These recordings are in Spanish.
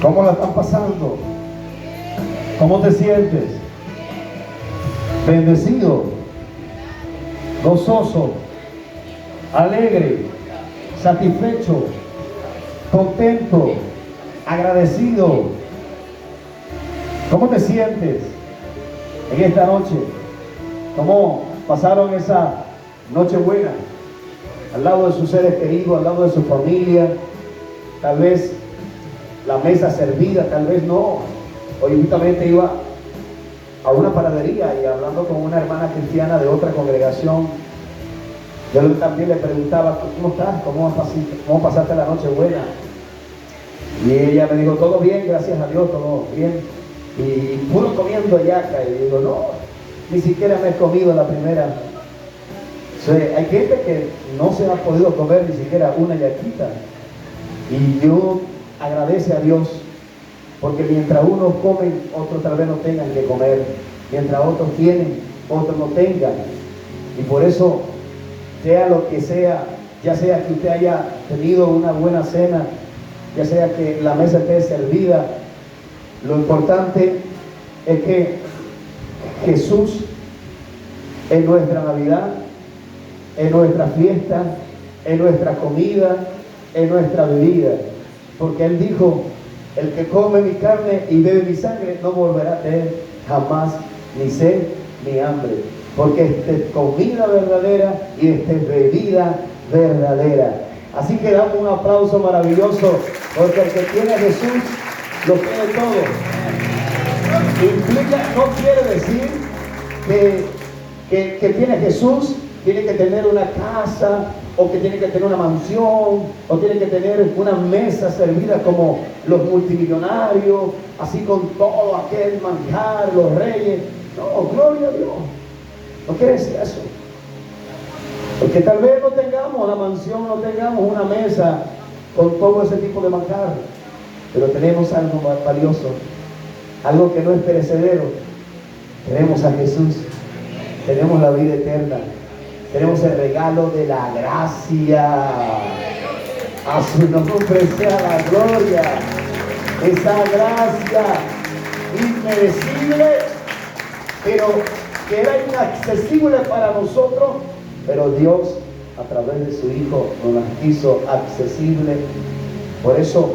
¿Cómo la están pasando? ¿Cómo te sientes? Bendecido, gozoso, alegre, satisfecho, contento, agradecido. ¿Cómo te sientes en esta noche? ¿Cómo pasaron esa noche buena? Al lado de sus seres queridos, al lado de su familia, tal vez la mesa servida, tal vez no. Hoy justamente iba a una panadería y hablando con una hermana cristiana de otra congregación, yo también le preguntaba, ¿cómo estás? ¿Cómo pasaste la noche buena? Y ella me dijo, todo bien, gracias a Dios, todo bien. Y puro comiendo yaca. Y digo, no, ni siquiera me he comido la primera. O sea, hay gente que no se ha podido comer ni siquiera una yaquita. Y yo agradece a Dios, porque mientras unos comen, otros tal vez no tengan que comer. Mientras otros tienen, otros no tengan. Y por eso, sea lo que sea, ya sea que usted haya tenido una buena cena, ya sea que la mesa esté servida, lo importante es que Jesús en nuestra Navidad, en nuestra fiesta, en nuestra comida, en nuestra bebida, porque Él dijo, el que come mi carne y bebe mi sangre no volverá a tener jamás ni sed ni hambre, porque esta es comida verdadera y esta es bebida verdadera. Así que damos un aplauso maravilloso, porque el que tiene a Jesús lo tiene todo. No quiere decir que tiene a Jesús, tiene que tener una casa, o que tiene que tener una mansión, o tiene que tener una mesa servida como los multimillonarios, así con todo aquel manjar, los reyes. No, gloria a Dios. No quiere decir eso. Porque tal vez no tengamos la mansión, no tengamos una mesa con todo ese tipo de manjar, pero tenemos algo más valioso, algo que no es perecedero. Tenemos a Jesús, tenemos la vida eterna, tenemos el regalo de la gracia. A su nombre sea la gloria. Esa gracia inmerecible, pero que era inaccesible para nosotros, pero Dios a través de su Hijo nos las hizo accesible. Por eso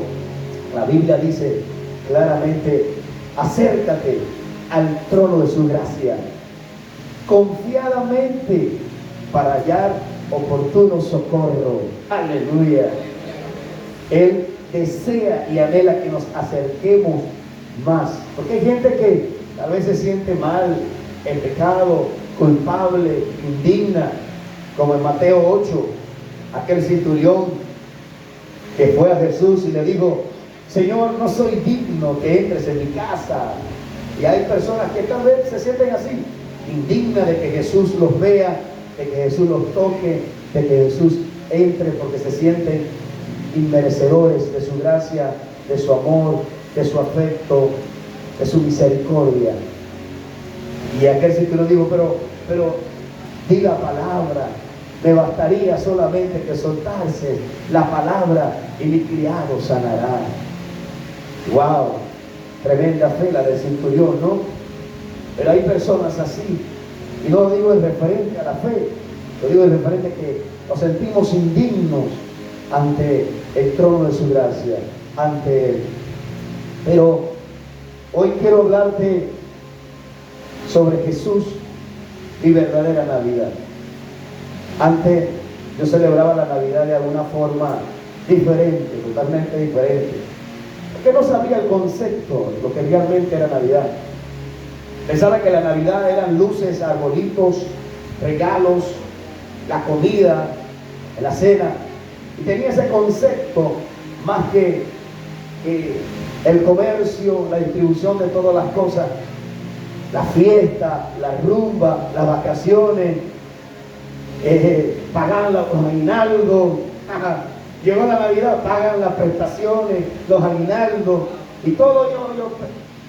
la Biblia dice claramente, acércate al trono de su gracia confiadamente para hallar oportuno socorro. Aleluya. Él desea y anhela que nos acerquemos más, porque hay gente que a veces siente mal, en pecado, culpable, indigna, como en Mateo 8, aquel centurión que fue a Jesús y le dijo, Señor, no soy digno que entres en mi casa. Y hay personas que tal vez se sienten así, indignas de que Jesús los vea, de que Jesús los toque, de que Jesús entre, porque se sienten inmerecedores de su gracia, de su amor, de su afecto, de su misericordia. Y aquel centurión dijo, pero di la palabra, me bastaría solamente que soltarse la palabra y mi criado sanará. Wow, tremenda fe la del centurión, ¿no? Pero hay personas así, y no lo digo en referente a la fe, lo digo en referente a que nos sentimos indignos ante el trono de su gracia, ante Él. Pero hoy quiero hablarte sobre Jesús y verdadera Navidad. Antes yo celebraba la Navidad de alguna forma diferente, totalmente diferente, porque no sabía el concepto, lo que realmente era Navidad. Pensaba que la Navidad eran luces, arbolitos, regalos, la comida, la cena, y tenía ese concepto más que el comercio, la distribución de todas las cosas, la fiesta, la rumba, las vacaciones, pagar los aguinaldos. Llegó la Navidad, pagan las prestaciones, los aguinaldos y todo.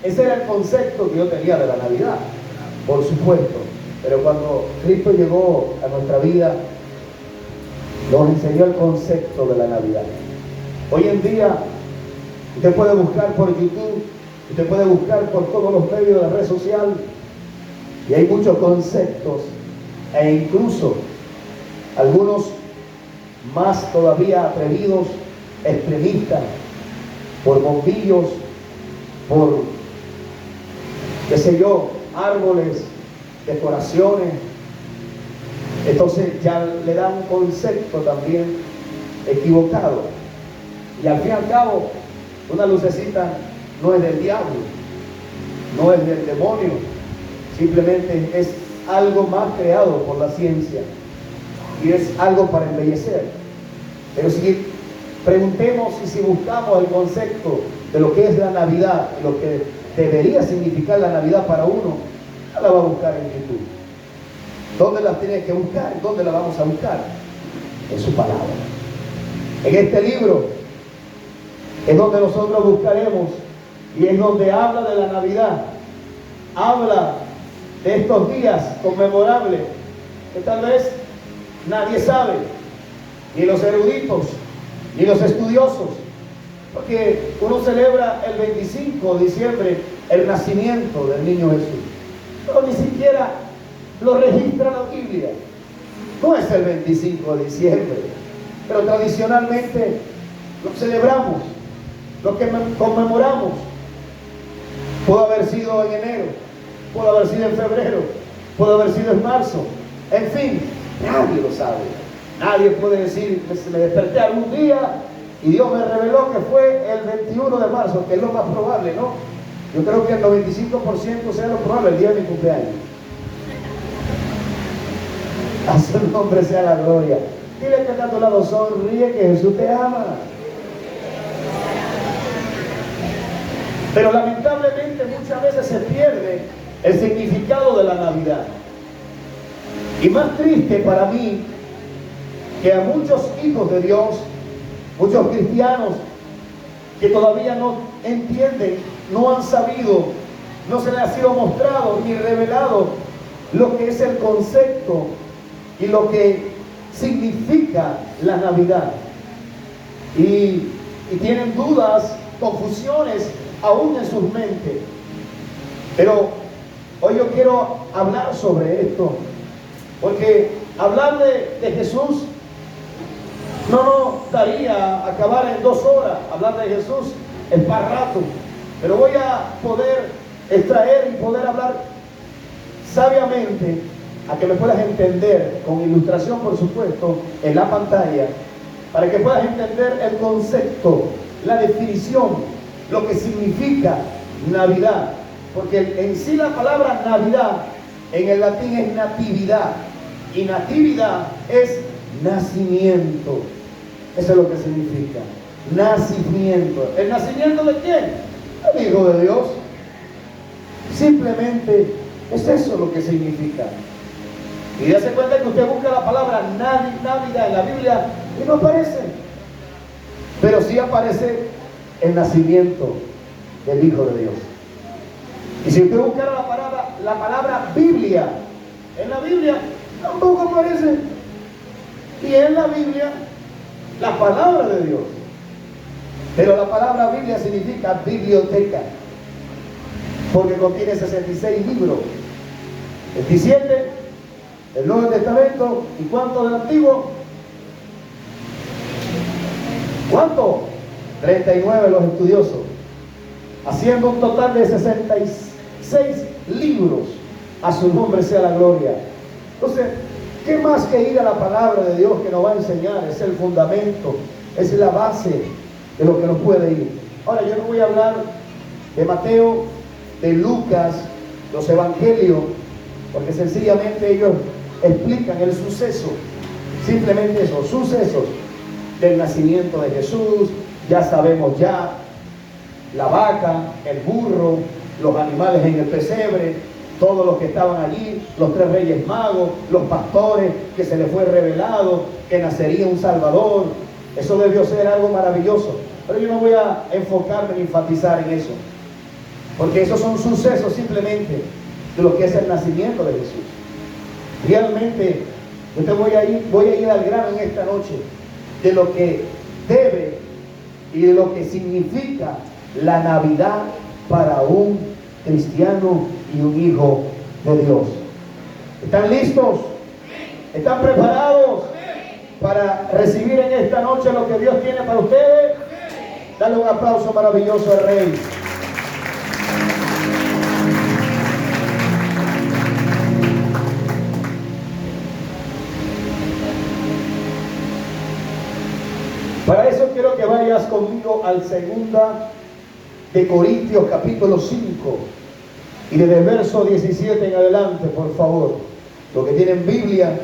Ese era el concepto que yo tenía de la Navidad, por supuesto. Pero cuando Cristo llegó a nuestra vida, nos enseñó el concepto de la Navidad. Hoy en día Usted puede buscar por YouTube, usted puede buscar por todos los medios de la red social, y hay muchos conceptos, e incluso algunos más todavía atrevidos, extremistas, por bombillos, por, qué sé yo, árboles, decoraciones. Entonces ya le dan un concepto también equivocado. Y al fin y al cabo, una lucecita no es del diablo, no es del demonio, simplemente es algo más creado por la ciencia y es algo para embellecer. Pero si preguntemos y si buscamos el concepto de lo que es la Navidad y lo que debería significar la Navidad para uno, no la va a buscar en YouTube. ¿Dónde la tiene que buscar? ¿Dónde la vamos a buscar? En su palabra. En este libro es donde nosotros buscaremos, y es donde habla de la Navidad, habla de estos días conmemorables que tal vez nadie sabe, ni los eruditos, ni los estudiosos, porque uno celebra el 25 de diciembre el nacimiento del niño Jesús, pero ni siquiera lo registra la Biblia. No es el 25 de diciembre, pero tradicionalmente lo celebramos, lo que conmemoramos. Pudo haber sido en enero, pudo haber sido en febrero, pudo haber sido en marzo, en fin, nadie lo sabe. Nadie puede decir que me desperté algún día y Dios me reveló que fue el 21 de marzo, que es lo más probable, ¿no? Yo creo que el 95% sea lo probable, el día de mi cumpleaños. A su nombre sea la gloria. Dile que está a tu lado, sonríe, que Jesús te ama. Pero lamentablemente muchas veces se pierde el significado de la Navidad. Y más triste para mí, que a muchos hijos de Dios, muchos cristianos, que todavía no entienden, no han sabido, no se les ha sido mostrado ni revelado lo que es el concepto y lo que significa la Navidad. Y tienen dudas, confusiones aún en sus mentes. Pero hoy yo quiero hablar sobre esto, porque hablar de Jesús no nos daría acabar en 2 horas. Hablar de Jesús es para rato, pero voy a poder extraer y poder hablar sabiamente, a que me puedas entender, con ilustración por supuesto, en la pantalla, para que puedas entender el concepto, la definición, lo que significa Navidad. Porque en sí la palabra Navidad en el latín es natividad, y natividad es nacimiento. Eso es lo que significa, nacimiento. ¿El nacimiento de quién? El Hijo de Dios. Simplemente es eso lo que significa. Y dése cuenta que usted busca la palabra Navidad en la Biblia y no aparece, pero sí aparece el nacimiento del Hijo de Dios. Y si usted buscara la palabra Biblia en la Biblia, tampoco aparece. Y en la Biblia, la palabra de Dios. Pero la palabra Biblia significa biblioteca, porque contiene 66 libros, 27 del Nuevo Testamento. ¿Y cuánto del Antiguo? ¿Cuánto? 39 los estudiosos, haciendo un total de 66 libros. A su nombre sea la gloria. Entonces, ¿qué más que ir a la palabra de Dios que nos va a enseñar? Es el fundamento, es la base de lo que nos puede ir. Ahora, yo no voy a hablar de Mateo, de Lucas, los evangelios, porque sencillamente ellos explican el suceso, simplemente eso, sucesos del nacimiento de Jesús. Ya sabemos ya, la vaca, el burro, los animales en el pesebre, todos los que estaban allí, los 3 reyes magos, los pastores, que se les fue revelado que nacería un Salvador. Eso debió ser algo maravilloso, pero yo no voy a enfocarme ni enfatizar en eso, porque esos son sucesos simplemente de lo que es el nacimiento de Jesús. Realmente yo voy a ir al grano en esta noche de lo que debe y de lo que significa la Navidad para un cristiano y un hijo de Dios. ¿Están listos? ¿Están preparados para recibir en esta noche lo que Dios tiene para ustedes? Dale un aplauso maravilloso al Rey. Para eso quiero que vayas conmigo al 2 de Corintios capítulo 5 y desde el verso 17 en adelante, por favor. Los que tienen Biblia,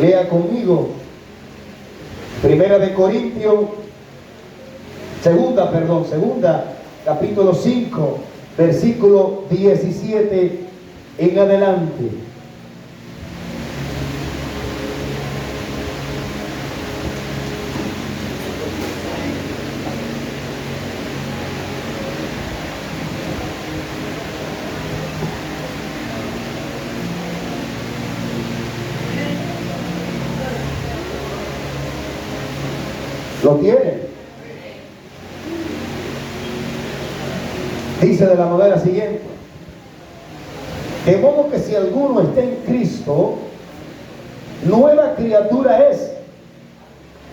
lea conmigo. Segunda capítulo 5, versículo 17 en adelante. ¿Lo tienen? Dice de la manera siguiente: de modo que si alguno está en Cristo, nueva criatura es.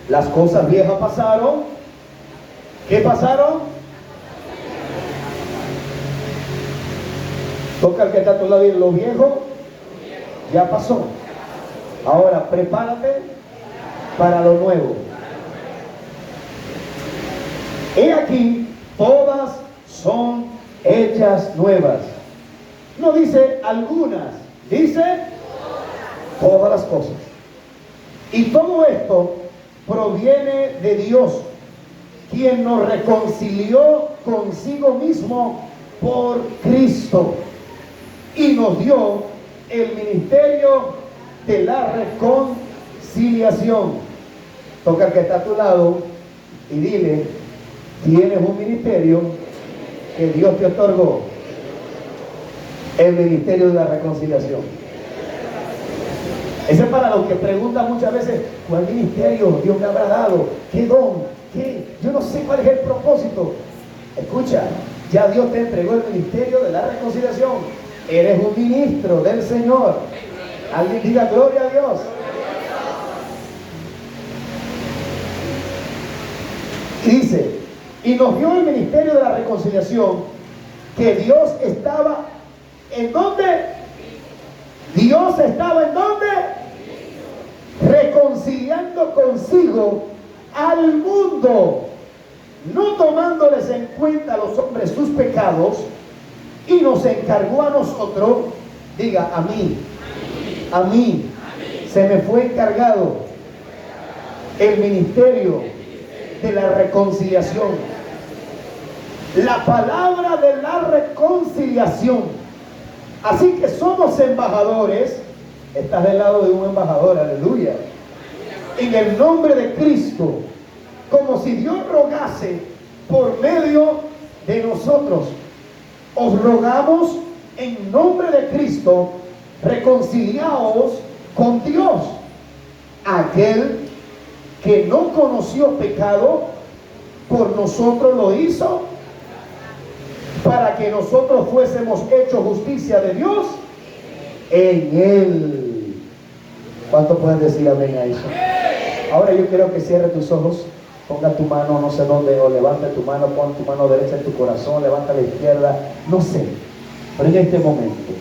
Las cosas viejas pasaron. ¿Qué pasaron? Toca al que está a tu lado y lo viejo ya pasó. Ahora prepárate para lo nuevo. He aquí, todas son hechas nuevas. No dice algunas, dice todas las cosas. Y todo esto proviene de Dios, quien nos reconcilió consigo mismo por Cristo y nos dio el ministerio de la reconciliación. Toca al que está a tu lado y dile: tienes un ministerio que Dios te otorgó, el ministerio de la reconciliación. Ese es para los que preguntan muchas veces: ¿cuál ministerio Dios me habrá dado? ¿Qué don? ¿Qué? Yo no sé cuál es el propósito. Escucha, ya Dios te entregó el ministerio de la reconciliación. Eres un ministro del Señor. Alguien diga gloria a Dios. Y dice: y nos dio el ministerio de la reconciliación, que Dios estaba ¿en dónde? Dios estaba ¿en dónde? Reconciliando consigo al mundo, no tomándoles en cuenta a los hombres sus pecados, y nos encargó a nosotros. Diga: a mí se me fue encargado el ministerio de la reconciliación. La palabra de la reconciliación. Así que somos embajadores. Estás del lado de un embajador, aleluya, en el nombre de Cristo, como si Dios rogase por medio de nosotros. Os rogamos en nombre de Cristo, reconciliaos con Dios. Aquel que no conoció pecado, por nosotros lo hizo, para que nosotros fuésemos hechos justicia de Dios en Él. ¿Cuánto pueden decir amén a eso? Ahora yo quiero que cierre tus ojos, ponga tu mano no sé dónde, o levanta tu mano, pon tu mano derecha en tu corazón, levanta la izquierda, no sé, pero en este momento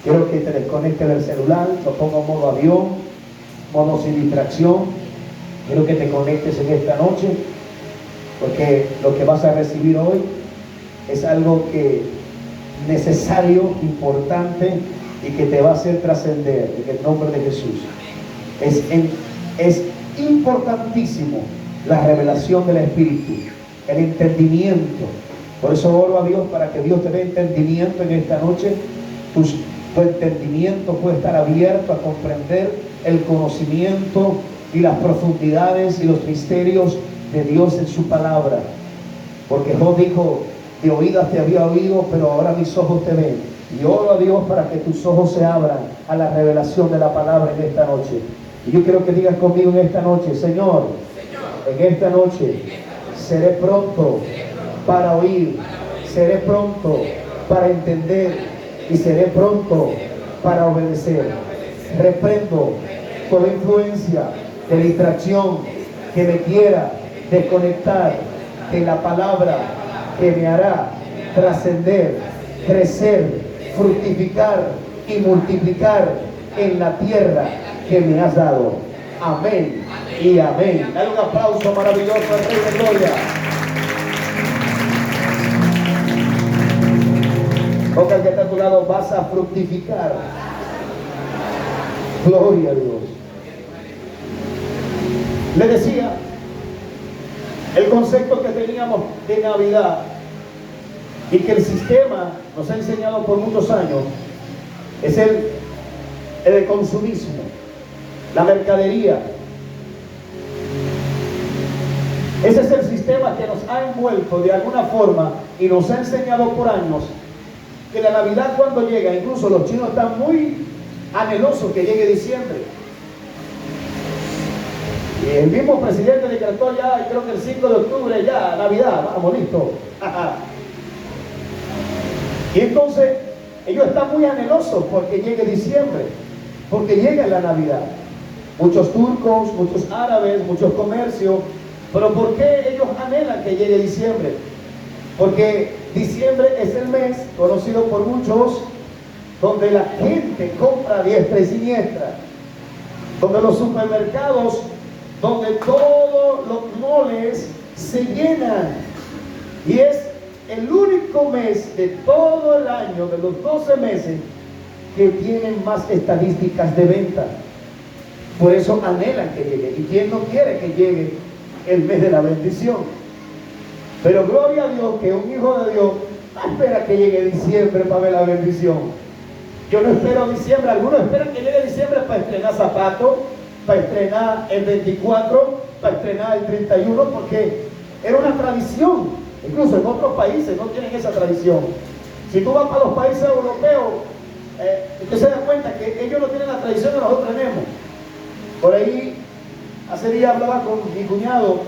quiero que te desconectes del celular, lo ponga en modo avión, modo sin distracción. Quiero que te conectes en esta noche, porque lo que vas a recibir hoy es algo que necesario, importante, y que te va a hacer trascender en el nombre de Jesús. Es importantísimo la revelación del Espíritu, el entendimiento. Por eso oro a Dios para que Dios te dé entendimiento en esta noche. Tu entendimiento puede estar abierto a comprender el conocimiento y las profundidades y los misterios de Dios en su palabra. Porque Job dijo: de oídas te había oído, pero ahora mis ojos te ven. Y oro a Dios para que tus ojos se abran a la revelación de la palabra en esta noche. Y yo quiero que digas conmigo en esta noche: Señor, en esta noche seré pronto para oír, seré pronto para entender y seré pronto para obedecer. Reprendo toda influencia de distracción que me quiera desconectar de la palabra que me hará trascender, crecer, fructificar y multiplicar en la tierra que me has dado. Amén y amén. Dale un aplauso maravilloso al Rey de Gloria. Toca el que está a tu lado: vas a fructificar. Gloria a Dios. Le decía, el concepto que teníamos de Navidad y que el sistema nos ha enseñado por muchos años es el consumismo, la mercadería. Ese es el sistema que nos ha envuelto de alguna forma y nos ha enseñado por años que la Navidad, cuando llega, incluso los chinos están muy anhelosos que llegue diciembre. Y el mismo presidente decretó ya, creo que el 5 de octubre ya, Navidad, vamos, listo. Y entonces ellos están muy anhelosos porque llegue diciembre, porque llega la Navidad. Muchos turcos, muchos árabes, muchos comercios. Pero ¿por qué ellos anhelan que llegue diciembre? Porque diciembre es el mes conocido por muchos donde la gente compra a diestra y siniestra, donde los supermercados, donde todos los moles se llenan, y es el único mes de todo el año, de los 12 meses, que tienen más estadísticas de venta. Por eso anhelan que llegue. ¿Y quién no quiere que llegue el mes de la bendición? Pero gloria a Dios que un hijo de Dios no espera que llegue diciembre para ver la bendición. Yo no espero diciembre. Algunos esperan que llegue diciembre para estrenar zapatos, para estrenar el 24, para estrenar el 31, porque era una tradición. Incluso en otros países no tienen esa tradición. Si tú vas para los países europeos, usted se da cuenta que ellos no tienen la tradición que nosotros tenemos. Por ahí, hace días hablaba con mi cuñado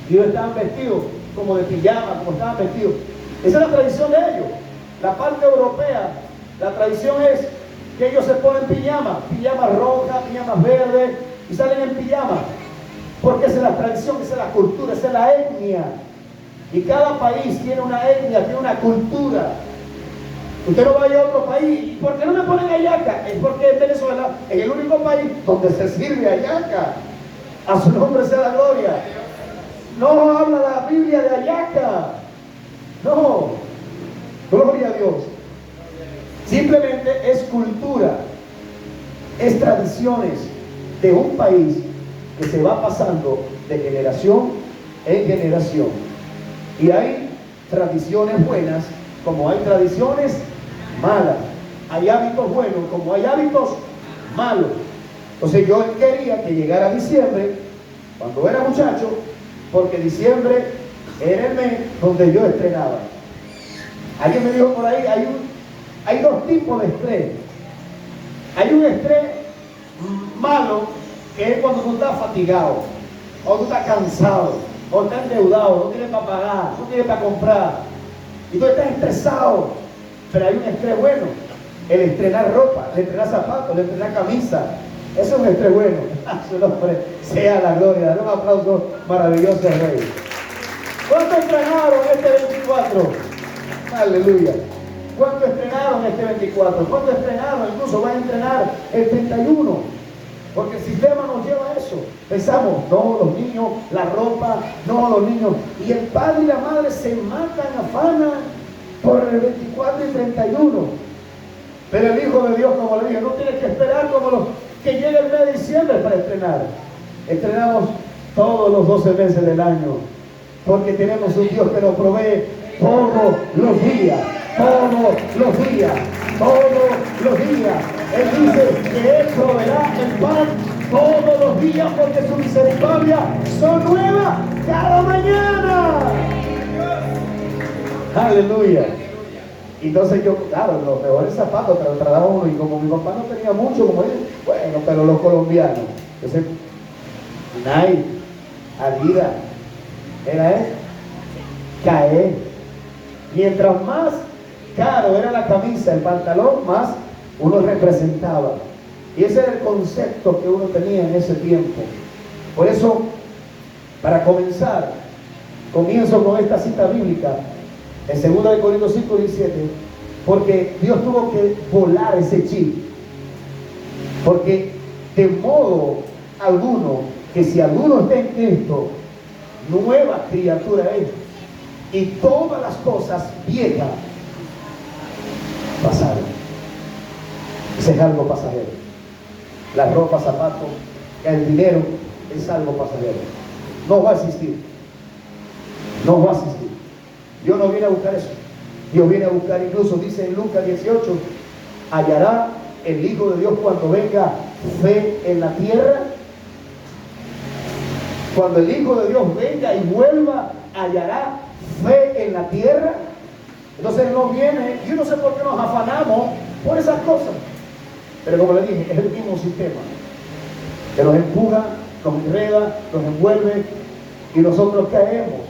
y ellos estaban vestidos como de pijama, como estaban vestidos. Esa es la tradición de ellos. La parte europea, la tradición es que ellos se ponen pijamas rojas, pijamas verdes, y salen en pijama. Porque esa es la tradición, esa es la cultura, esa es la etnia. Y cada país tiene una etnia, tiene una cultura. Usted no vaya a otro país. ¿Por qué no me ponen hallaca? Es porque en Venezuela es el único país donde se sirve hallaca. A su nombre sea la gloria. No habla la Biblia de hallaca. No. Gloria a Dios. Simplemente es cultura. Es tradiciones de un país que se va pasando de generación en generación. Y hay tradiciones buenas como hay tradiciones malas. Hay hábitos buenos como hay hábitos malos. Entonces yo quería que llegara diciembre cuando era muchacho, porque diciembre era el mes donde yo estrenaba. Alguien me dijo por ahí, hay dos tipos de estrés. Hay un estrés malo, que es cuando tú estás fatigado, o tú estás cansado, o estás endeudado, no tienes para pagar, no tienes para comprar, y tú estás estresado. Pero hay un estrés bueno, el estrenar ropa, el estrenar zapatos, el estrenar camisa. Eso es un estrés bueno. A su nombre sea la gloria. Dale un aplauso maravilloso al Rey. ¿Cuánto estrenaron este 24? Aleluya. ¿Cuánto estrenaron este 24? ¿Cuánto estrenaron? Incluso van a estrenar el 31. Porque el sistema nos lleva a eso. Pensamos, no, los niños, la ropa, no, los niños. Y el padre y la madre se matan, afanan por el 24 y 31. Pero el Hijo de Dios, como le dije, no tiene que esperar como los que llegue el mes de diciembre para estrenar. Estrenamos todos los 12 meses del año. Porque tenemos un Dios que nos provee todos los días. Todos los días. Todos los días. Él dice que Él proveerá el pan todos los días porque su misericordia son nuevas cada mañana. Aleluya. Entonces yo, claro, los mejores zapatos te los traía uno, y como mi papá no tenía mucho, como él, bueno, pero los colombianos, Entonces, Nike, Adidas, era caer. Mientras más caro era la camisa, el pantalón, más uno representaba. Y ese era el concepto que uno tenía en ese tiempo. Por eso, para comenzar, comienzo con esta cita bíblica en 2 Corintios 5:17, porque Dios tuvo que volar ese chip. Porque de modo alguno, que si alguno está en Cristo, nueva criatura es. Y todas las cosas viejas pasaron. Ese es algo pasajero. La ropa, zapatos, el dinero es algo pasajero. No va a existir. No va a existir. Dios no viene a buscar eso. Dios viene a buscar, incluso dice en Lucas 18, hallará el Hijo de Dios cuando venga fe en la tierra. Cuando el Hijo de Dios venga y vuelva, hallará fe en la tierra. Entonces Él no viene, yo no sé por qué nos afanamos por esas cosas, pero como le dije, es el mismo sistema que nos empuja, nos enreda, nos envuelve y nosotros caemos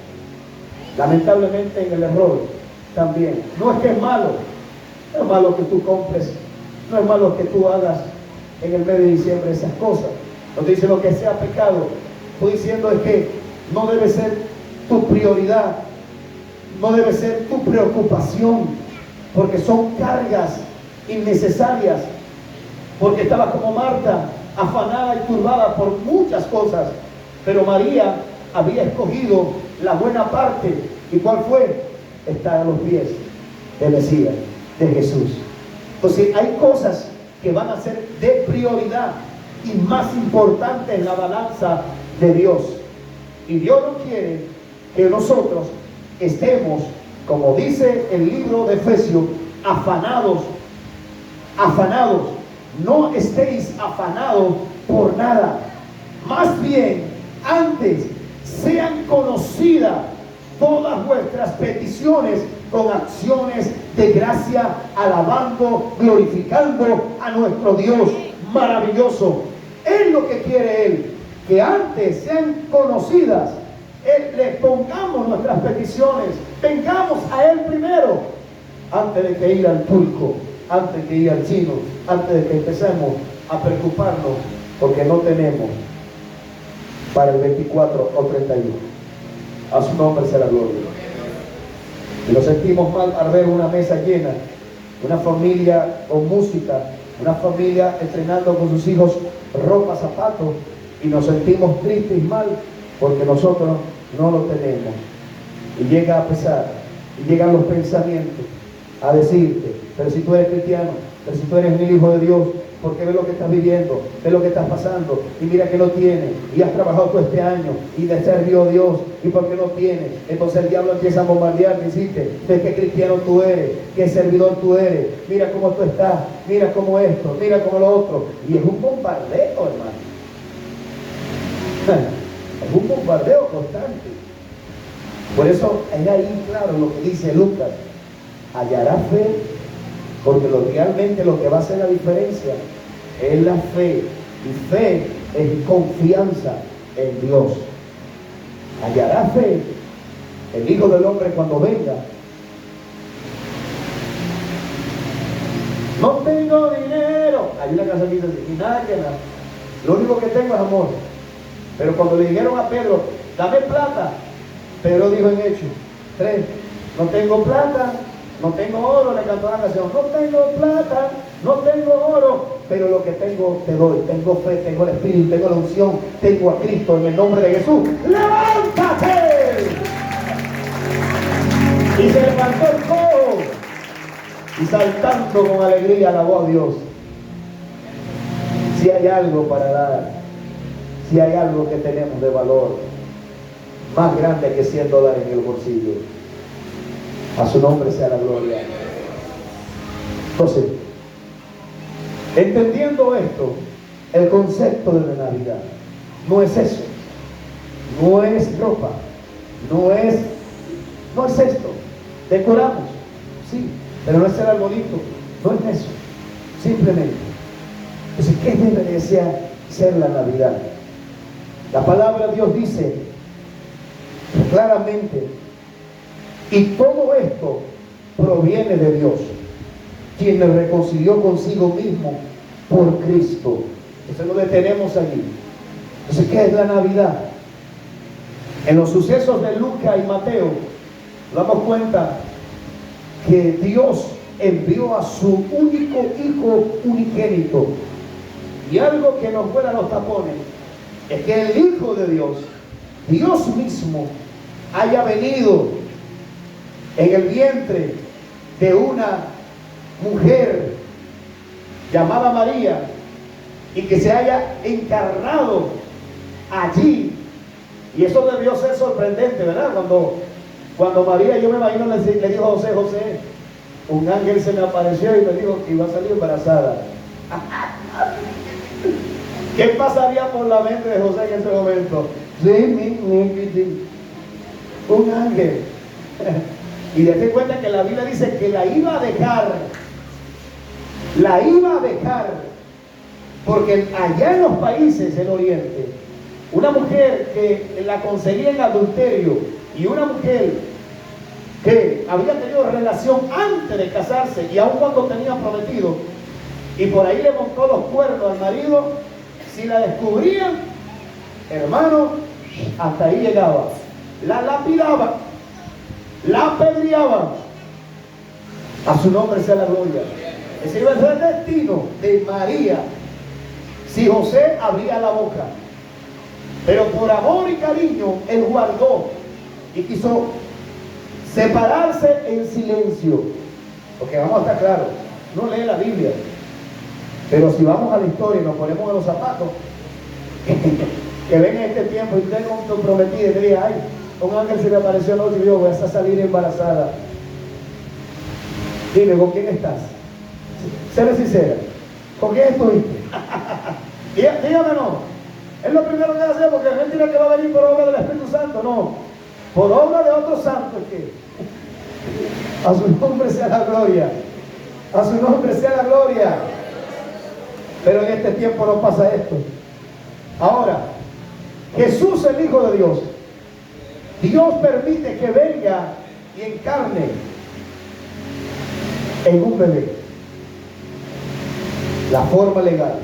lamentablemente en el error también. No es que es malo, no es malo que tú compres, no es malo que tú hagas en el mes de diciembre esas cosas, no te dice lo que sea pecado, estoy diciendo es que no debe ser tu prioridad, no debe ser tu preocupación, porque son cargas innecesarias, porque estaba como Marta, afanada y turbada por muchas cosas, pero María había escogido la buena parte. ¿Y cuál fue? Estar a los pies del Mesías, de Jesús. Entonces hay cosas que van a ser de prioridad y más importantes en la balanza de Dios, y Dios no quiere que nosotros estemos, como dice el libro de Efesios, afanados. No estéis afanados por nada, más bien antes sean conocidas todas vuestras peticiones con acciones de gracia, alabando, glorificando a nuestro Dios maravilloso. Es lo que quiere Él, que antes sean conocidas. Le pongamos nuestras peticiones, vengamos a Él primero, antes de que ir al turco, antes de que ir al chino, antes de que empecemos a preocuparnos porque no tenemos para el 24 o 31. A su nombre sea la gloria. Y nos sentimos mal al ver una mesa llena, una familia con música, una familia estrenando con sus hijos ropa, zapatos, y nos sentimos tristes y mal porque nosotros no lo tenemos. Y llega a pesar, y llegan los pensamientos a decirte, pero si tú eres cristiano, pero si tú eres un hijo de Dios, porque ve lo que estás viviendo, ve lo que estás pasando, y mira que no tienes, y has trabajado todo este año, y le servió a Dios, y porque no tienes, entonces el diablo empieza a bombardear, decirte, de qué cristiano tú eres, qué servidor tú eres, mira cómo tú estás, mira cómo esto, mira cómo lo otro, y es un bombardeo, hermano. Es un bombardeo constante. Por eso es ahí claro lo que dice Lucas, hallará fe, porque realmente lo que va a hacer la diferencia es la fe, y fe es confianza en Dios. Hallará fe el Hijo del Hombre cuando venga. No tengo dinero, hay una canción que dice así, y nada que nada, lo único que tengo es amor. Pero cuando le dijeron a Pedro, dame plata, Pedro dijo en Hechos 3, no tengo plata, no tengo oro, le cantó la canción, no tengo plata, no tengo oro, pero lo que tengo te doy, tengo fe, tengo el Espíritu, tengo la unción, tengo a Cristo en el nombre de Jesús. ¡Levántate! Y se levantó el cojo y saltando con alegría alabó a Dios. Si hay algo para dar, si hay algo que tenemos de valor, más grande que $100 en el bolsillo, a su nombre sea la gloria. Entonces, entendiendo esto, el concepto de la Navidad no es eso, no es ropa, no es esto. Decoramos, sí, pero no es el arbolito, no es eso, simplemente. Entonces, ¿qué debe de ser ser la Navidad. La palabra de Dios dice claramente, y todo esto proviene de Dios, quien me reconcilió consigo mismo por Cristo. Eso lo detenemos allí. Entonces, ¿qué es la Navidad? En los sucesos de Lucas y Mateo, nos damos cuenta que Dios envió a su único hijo unigénito. Y algo que nos vuela los tapones es que el Hijo de Dios, Dios mismo, haya venido en el vientre de una mujer llamada María y que se haya encarnado allí. Y eso debió ser sorprendente, ¿verdad? Cuando María, yo me imagino, le dijo a José: José, un ángel se me apareció y me dijo que iba a salir embarazada. ¿Qué pasaría por la mente de José en ese momento? Un ángel. Y date cuenta que la Biblia dice que la iba a dejar. La iba a dejar. Porque allá en los países del oriente, una mujer que la conseguía en adulterio y una mujer que había tenido relación antes de casarse y aun cuando tenía prometido, y por ahí le montó los cuernos al marido, si la descubrían, hermano, hasta ahí llegaba. La lapidaban, la apedreaban. A su nombre sea la gloria. Ese iba a ser el destino de María si José abría la boca. Pero por amor y cariño, él guardó y quiso separarse en silencio. Porque vamos a estar claros, no lee la Biblia. Pero si vamos a la historia y nos ponemos en los zapatos, que ven en este tiempo y usted comprometida y te diga: ay, un ángel se me apareció anoche y yo voy a salir embarazada. Dime, ¿con quién estás? Séle sincera, ¿con quién estuviste? Dígame, no. Es lo primero que hace, porque la gente dirá que va a venir por obra del Espíritu Santo. No, por obra de otro santo. Que a su nombre sea la gloria. A su nombre sea la gloria. Pero en este tiempo no pasa esto. Ahora, Jesús, el Hijo de Dios, Dios permite que venga y encarne en un bebé. La forma legal,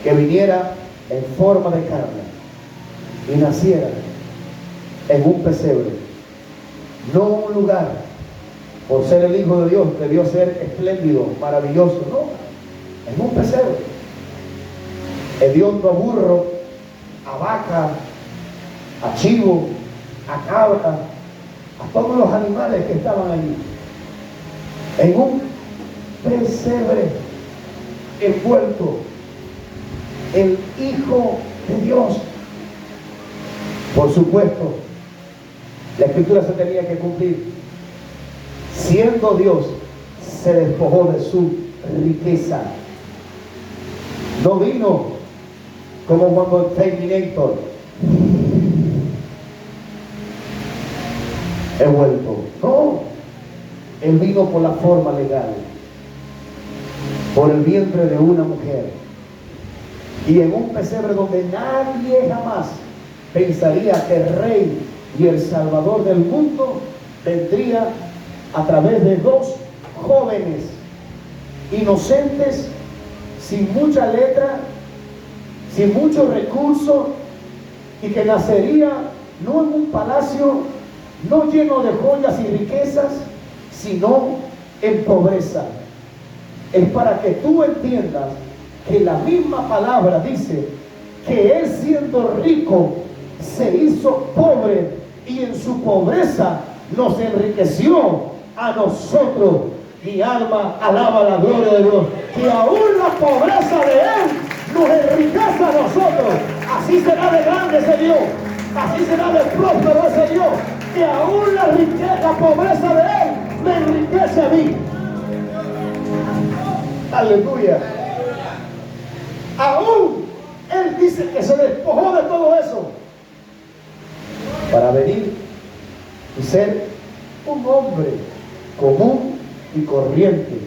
que viniera en forma de carne y naciera en un pesebre, no un lugar. Por ser el Hijo de Dios debió ser espléndido, maravilloso, no, en un pesebre, hediondo a burro, a vaca, a chivo, a cabra, a todos los animales que estaban allí, en un pesebre envuelto el Hijo de Dios. Por supuesto, la Escritura se tenía que cumplir. Siendo Dios, se despojó de su riqueza. No vino como cuando el Terminator envuelto. No, Él vino por la forma legal, por el vientre de una mujer, y en un pesebre donde nadie jamás pensaría que el Rey y el Salvador del mundo vendría a través de dos jóvenes inocentes, sin mucha letra, sin muchos recursos, y que nacería no en un palacio, no lleno de joyas y riquezas, sino en pobreza. Es para que tú entiendas que la misma palabra dice que Él, siendo rico, se hizo pobre, y en su pobreza nos enriqueció a nosotros. Mi alma alaba la gloria de Dios, que aún la pobreza de Él nos enriquece a nosotros. Así será de grande ese Dios, así será de próspero ese Dios, que aún la riqueza, la pobreza de Él me enriquece a mí. Aleluya. Aún Él dice que se despojó de todo eso para venir y ser un hombre común y corriente.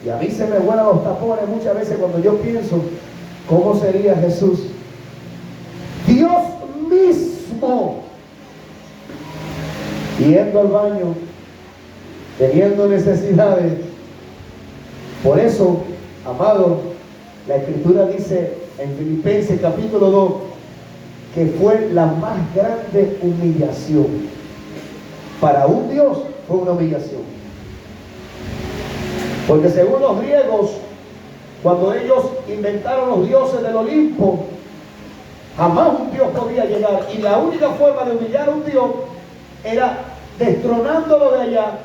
Y a mí se me vuelan los tapones muchas veces cuando yo pienso ¿Cómo sería Jesús? Dios mismo, yendo al baño, teniendo necesidades. Por eso, amado, la Escritura dice en Filipenses capítulo 2 que fue la más grande humillación. Para un Dios fue una humillación. Porque según los griegos, cuando ellos inventaron los dioses del Olimpo, jamás un Dios podía llegar. Y la única forma de humillar a un Dios era destronándolo de allá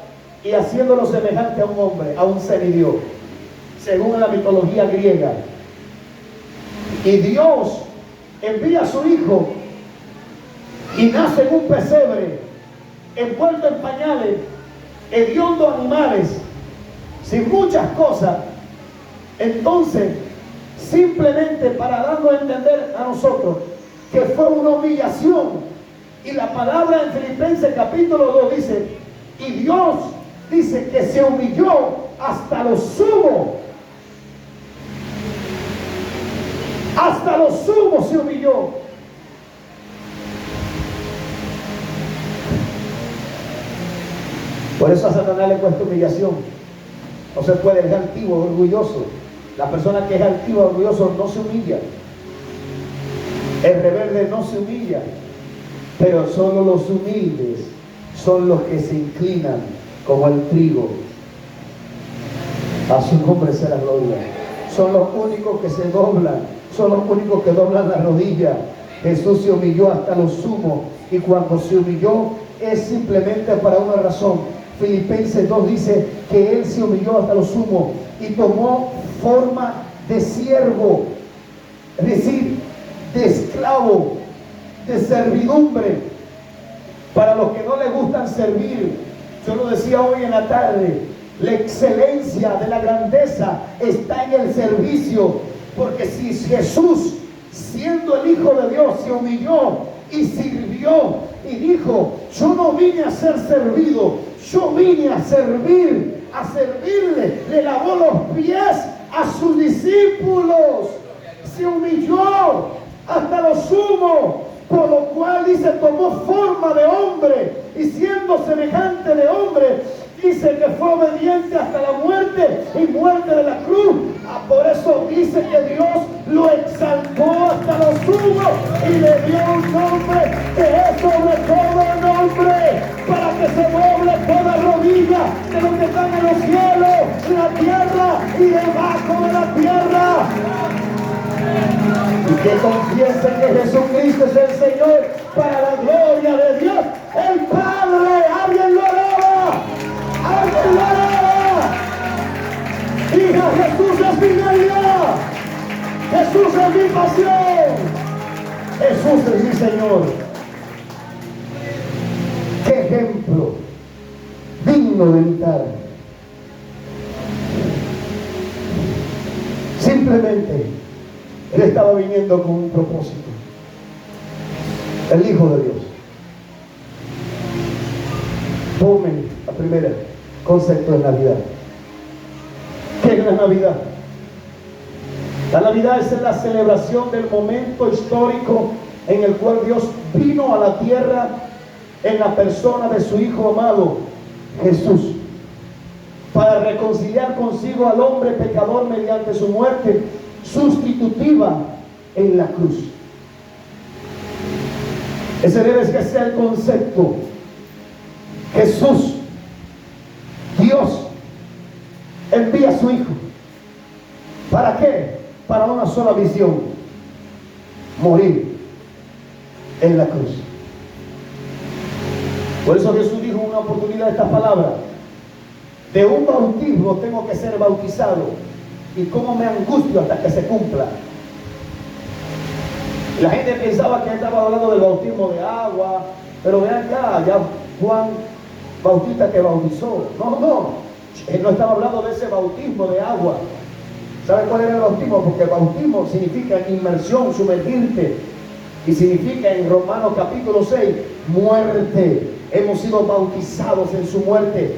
y haciéndolo semejante a un hombre, a un semidios, según la mitología griega. Y Dios envía a su Hijo y nace en un pesebre, envuelto en pañales, hediondo animales, sin muchas cosas. Entonces, simplemente para darnos a entender a nosotros que fue una humillación. Y la palabra en Filipenses capítulo 2 dice, y Dios dice que se humilló hasta lo sumo. Hasta lo sumo se humilló. Por eso a Satanás le cuesta humillación. No se puede, es altivo, orgulloso. La persona que es altiva, orgulloso, no se humilla. El rebelde no se humilla. Pero solo los humildes son los que se inclinan como el trigo. A su nombre sea la gloria. Son los únicos que se doblan. Son los únicos que doblan la rodilla. Jesús se humilló hasta lo sumo. Y cuando se humilló es simplemente para una razón. Filipenses 2 dice que Él se humilló hasta lo sumo y tomó forma de siervo, es decir, de esclavo, de servidumbre. Para los que no les gustan servir, yo lo decía hoy en la tarde, la excelencia de la grandeza está en el servicio, porque si Jesús, siendo el Hijo de Dios, se humilló y sirvió y dijo, yo no vine a ser servido, yo vine a servir, a servirle, le lavó los pies a sus discípulos, se humilló hasta lo sumo, por lo cual dice, tomó forma de hombre y siendo semejante de hombre, dice que fue obediente hasta la muerte y muerte de la cruz. Por eso dice que Dios lo exaltó hasta lo sumo y le dio un nombre que es sobre todo nombre, para que se doble toda rodilla de los que están en los cielos, en la tierra y debajo de la tierra, y que confiesen que Jesucristo es el Señor, para la gloria de Dios el Padre. Alguien lo alaba, alguien lo alaba. Hija, Jesús es mi vida, Jesús es mi pasión, Jesús es mi Señor. Qué ejemplo digno de imitar. Simplemente Él estaba viniendo con un propósito. El Hijo de Dios. Tomen la primera concepto de Navidad. ¿Qué es la Navidad? La Navidad es la celebración del momento histórico en el cual Dios vino a la tierra en la persona de su Hijo amado, Jesús, para reconciliar consigo al hombre pecador mediante su muerte sustitutiva en la cruz. Ese debe ser el concepto. Jesús, Dios, envía a su Hijo. ¿Para qué? Para una sola visión: morir en la cruz. Por eso Jesús dijo en una oportunidad esta palabra: de un bautismo tengo que ser bautizado, y cómo me angustio hasta que se cumpla. La gente pensaba que estaba hablando del bautismo de agua, pero vean ya Juan Bautista que bautizó. No, él no estaba hablando de ese bautismo de agua. ¿Sabe cuál era el bautismo? Porque el bautismo significa inmersión, sumergirte, y significa en Romanos capítulo 6, muerte. Hemos sido bautizados en su muerte.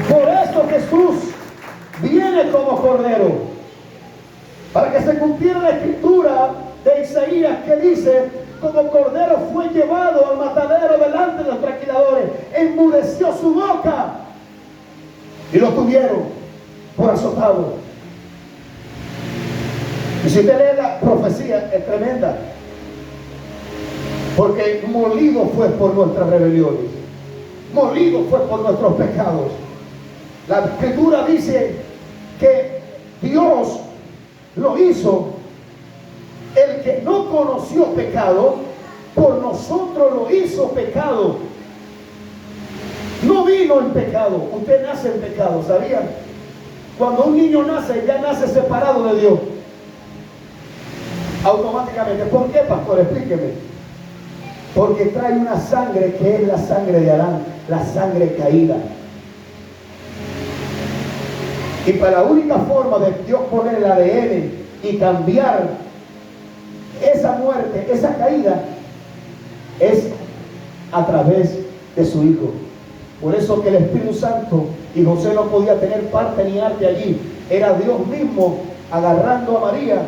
y lo tuvieron por azotado. Y si usted lee la profecía, es tremenda, porque molido fue por nuestras rebeliones, molido fue por nuestros pecados. La Escritura dice que Dios lo hizo, el que no conoció pecado, por nosotros lo hizo pecado. No vino en pecado, usted nace en pecado, ¿sabían? Cuando un niño nace, ya nace separado de Dios, automáticamente. ¿Por qué, pastor? Explíqueme. Porque trae una sangre que es la sangre de Adán, la sangre caída. Y para la única forma de Dios poner el ADN y cambiar esa muerte, esa caída, es a través de su Hijo. Por eso que el Espíritu Santo, y José no podía tener parte ni arte allí, era Dios mismo agarrando a María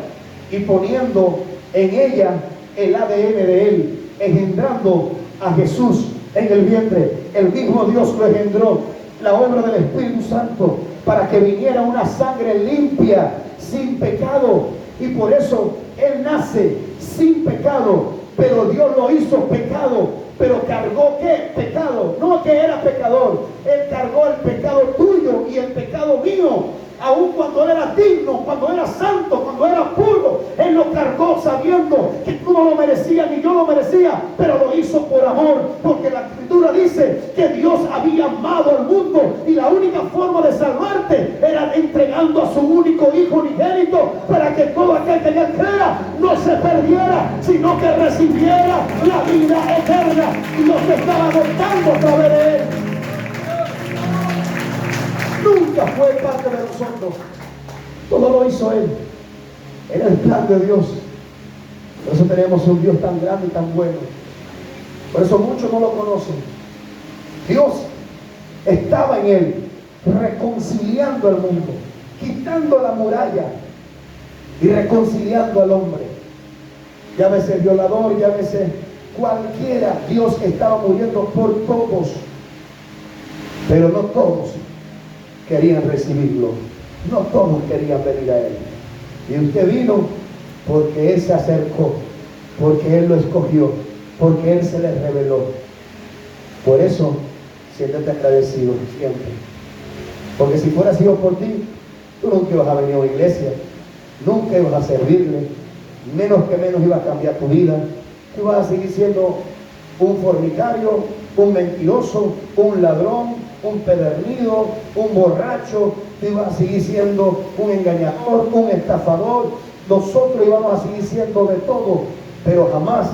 y poniendo en ella el ADN de él, engendrando a Jesús en el vientre. El mismo Dios lo engendró, la obra del Espíritu Santo, para que viniera una sangre limpia, sin pecado. Y por eso él nace sin pecado, pero Dios lo hizo pecado. Pero cargó ¿qué? Pecado. No que era pecador, él cargó el pecado tuyo y el pecado mío. Aun cuando él era digno, cuando era santo, cuando era puro, él lo cargó sabiendo que tú no lo merecías ni yo lo merecía, pero lo hizo por amor, porque la Escritura dice que Dios había amado al mundo y la única forma de salvarte era entregando a su único Hijo unigénito, para que todo aquel que en él crea no se perdiera, sino que recibiera la vida eterna. Y Dios estaba adoptando a través de él. Nunca fue parte de nosotros, todo lo hizo él. Era el plan de Dios. Por eso tenemos un Dios tan grande y tan bueno. Por eso muchos no lo conocen. Dios estaba en él, reconciliando al mundo, quitando la muralla y reconciliando al hombre. Llámese violador, llámese cualquiera, Dios estaba muriendo por todos, pero no todos querían recibirlo, no todos querían venir a él. Y usted vino porque él se acercó, porque él lo escogió, porque él se le reveló. Por eso siéntete agradecido siempre, porque si fuera sido por ti, tú nunca ibas a venir a una iglesia, nunca ibas a servirle, menos que menos iba a cambiar tu vida. Tú ibas a seguir siendo un fornicario, un mentiroso, un ladrón, un pedernido, un borracho. Tú ibas a seguir siendo un engañador, un estafador. Nosotros íbamos a seguir siendo de todo, pero jamás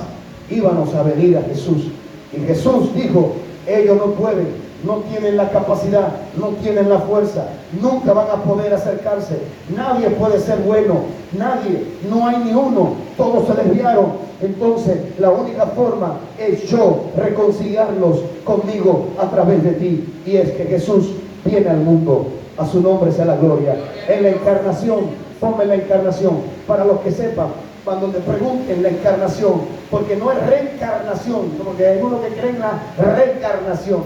íbamos a venir a Jesús. Y Jesús dijo: ellos no pueden, no tienen la capacidad, no tienen la fuerza, nunca van a poder acercarse. Nadie puede ser bueno, nadie, no hay ni uno, todos se desviaron. Entonces la única forma es yo reconciliarlos conmigo a través de ti, y es que Jesús viene al mundo. A su nombre sea la gloria. En la encarnación, ponme la encarnación para los que sepan, cuando te pregunten la encarnación, porque no es reencarnación, porque hay uno que cree en la reencarnación.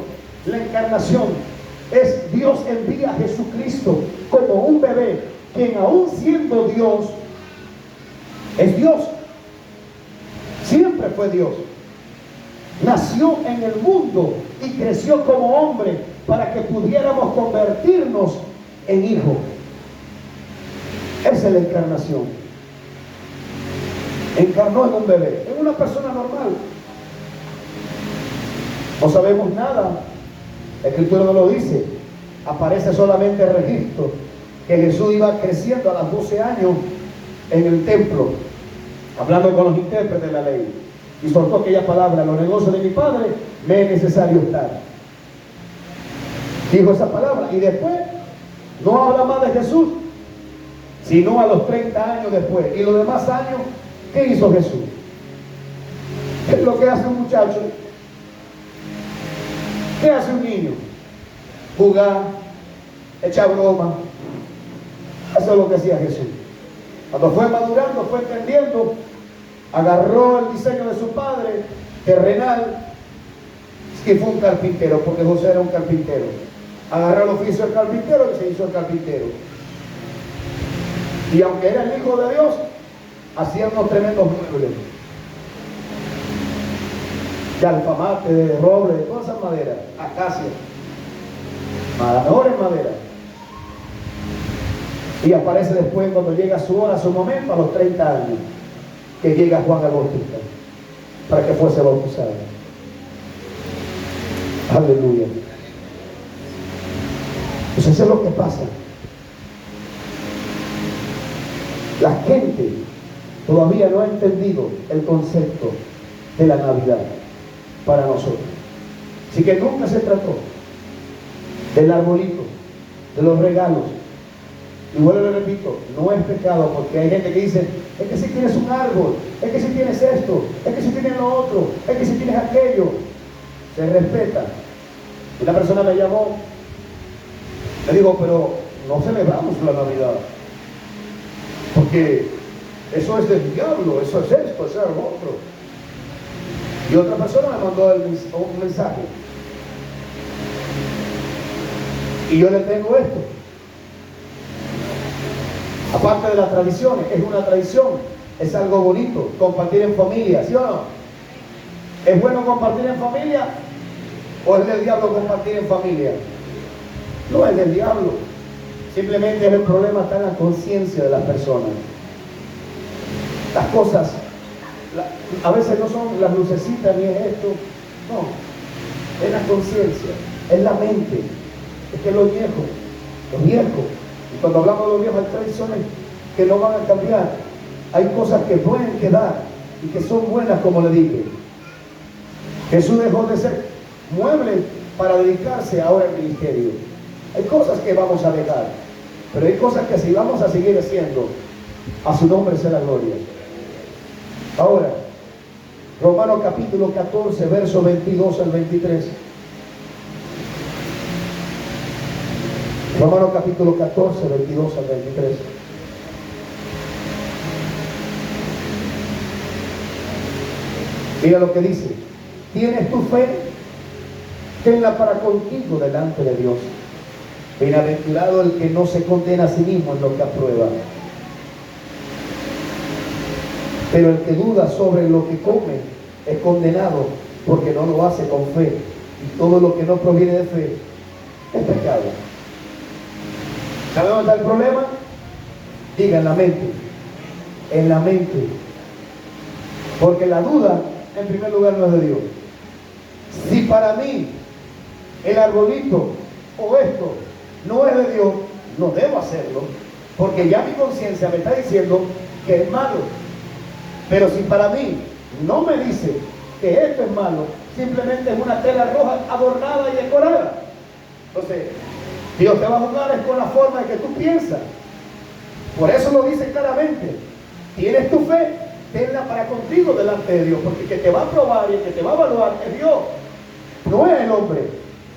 La encarnación es Dios envía a Jesucristo como un bebé, quien aún siendo Dios, es Dios. Siempre fue Dios. Nació en el mundo y creció como hombre para que pudiéramos convertirnos en hijos. Esa es la encarnación. Encarnó en un bebé, en una persona normal. No sabemos nada. La Escritura no lo dice. Aparece solamente el registro que Jesús iba creciendo a los 12 años en el templo, hablando con los intérpretes de la ley, y soltó aquella palabra: los negocios de mi padre me es necesario estar. Dijo esa palabra y después no habla más de Jesús, sino a los 30 años después. Y los demás años, ¿qué hizo Jesús? ¿Qué es lo que hace un muchacho? ¿Qué hace un niño? Jugar, echar broma. Eso es lo que hacía Jesús. Cuando fue madurando, fue entendiendo, agarró el diseño de su padre terrenal, y fue un carpintero, porque José era un carpintero. agarró el oficio del carpintero y se hizo el carpintero. Y aunque era el hijo de Dios, hacía unos tremendos muebles. De alfamate, de roble, de todas esas maderas, acacia, las mejores maderas. Y aparece después, cuando llega su hora, su momento, a los 30 años, que llega Juan el Bautista para que fuese bautizado. Aleluya. Pues eso es lo que pasa. La gente todavía no ha entendido el concepto de la Navidad para nosotros. Así que nunca se trató del arbolito, de los regalos. Y vuelvo y le repito, no es pecado, porque hay gente que dice, es que si tienes un árbol, es que si tienes esto, es que si tienes lo otro, es que si tienes aquello, se respeta. Una persona me llamó, me dijo, pero no celebramos la Navidad, porque eso es del diablo, eso es esto, eso es lo otro. Y otra persona me mandó un mensaje, y yo le tengo esto. Aparte de las tradiciones, es una tradición, es algo bonito, compartir en familia, ¿sí o no? ¿Es bueno compartir en familia? ¿O es del diablo compartir en familia? No es del diablo, simplemente el problema está en la conciencia de las personas. Las cosas, a veces no son las lucecitas ni es esto, no, es la conciencia, es la mente, es que lo viejo. Y cuando hablamos de los viejos, hay tradiciones que no van a cambiar. Hay cosas que pueden quedar y que son buenas, como le dije. Jesús dejó de ser mueble para dedicarse ahora al ministerio. Hay cosas que vamos a dejar, pero hay cosas que si vamos a seguir haciendo, a su nombre sea la gloria. Ahora, Romanos capítulo 14, verso 22 al 23. Romanos capítulo 14, 22 al 23. Mira lo que dice. ¿Tienes tu fe? Tenla para contigo delante de Dios. Bienaventurado el que no se condena a sí mismo en lo que aprueba. Pero el que duda sobre lo que come es condenado porque no lo hace con fe. Y todo lo que no proviene de fe es pecado. ¿Sabe dónde está el problema? Diga, en la mente. En la mente. Porque la duda, en primer lugar, no es de Dios. Si para mí el arbolito o esto no es de Dios, no debo hacerlo, porque ya mi conciencia me está diciendo que es malo. Pero si para mí no me dice que esto es malo, simplemente es una tela roja adornada y decorada, entonces Dios te va a juzgar es con la forma de que tú piensas. Por eso lo dice claramente. Tienes tu fe, tenla para contigo delante de Dios, porque el que te va a probar y el que te va a evaluar es Dios, no es el hombre.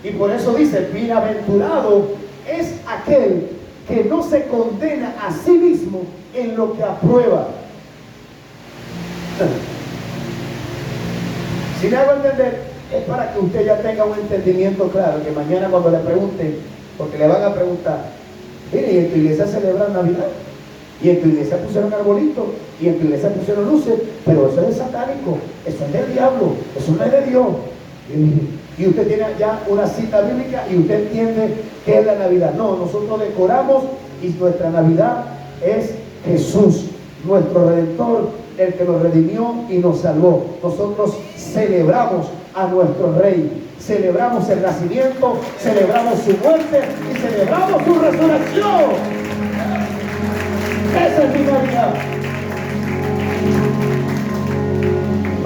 Y por eso dice, bienaventurado es aquel que no se condena a sí mismo en lo que aprueba. Si me hago entender, es para que usted ya tenga un entendimiento claro, que mañana cuando le pregunten, porque le van a preguntar, mire, ¿y en tu iglesia celebran Navidad? Y en tu iglesia pusieron arbolito, y en tu iglesia pusieron luces, pero eso es satánico, eso es del diablo, eso no es de Dios. Y usted tiene ya una cita bíblica y usted entiende qué es la Navidad. No, nosotros decoramos y nuestra Navidad es Jesús, nuestro Redentor, el que nos redimió y nos salvó. Nosotros celebramos a nuestro Rey, celebramos el nacimiento, celebramos su muerte y celebramos su resurrección. Esa es mi Navidad.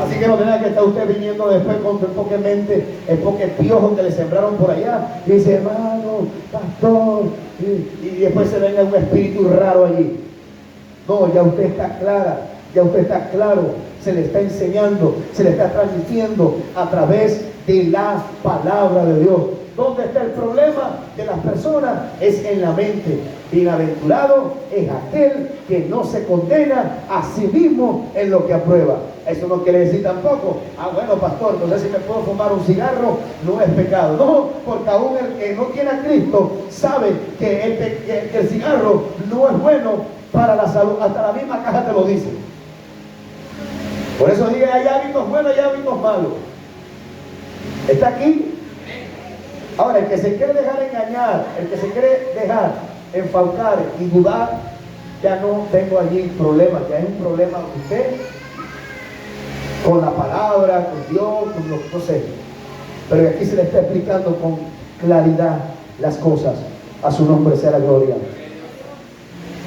Así que no tenga que estar usted viniendo después con su enfoque mente, enfoque piojo que le sembraron por allá, y dice, hermano, pastor, y después se venga un espíritu raro allí. No, ya usted está clara, ya usted está claro, se le está enseñando, se le está transmitiendo a través de la palabra de Dios. ¿Dónde está el problema de las personas? Es en la mente. Bienaventurado es aquel que no se condena a sí mismo en lo que aprueba. Eso no quiere decir tampoco, bueno, pastor, entonces si me puedo fumar un cigarro, no es pecado. No, porque aún el que no tiene a Cristo sabe que el cigarro no es bueno para la salud. Hasta la misma caja te lo dice. Por eso dice, hay hábitos buenos y hábitos malos. Está aquí. Ahora, el que se quiere dejar engañar, el que se quiere dejar enfaucar y dudar, ya no tengo allí problemas, ya es un problema de usted con la palabra, con Dios, con los, no sé. Pero aquí se le está explicando con claridad las cosas. A su nombre sea la gloria.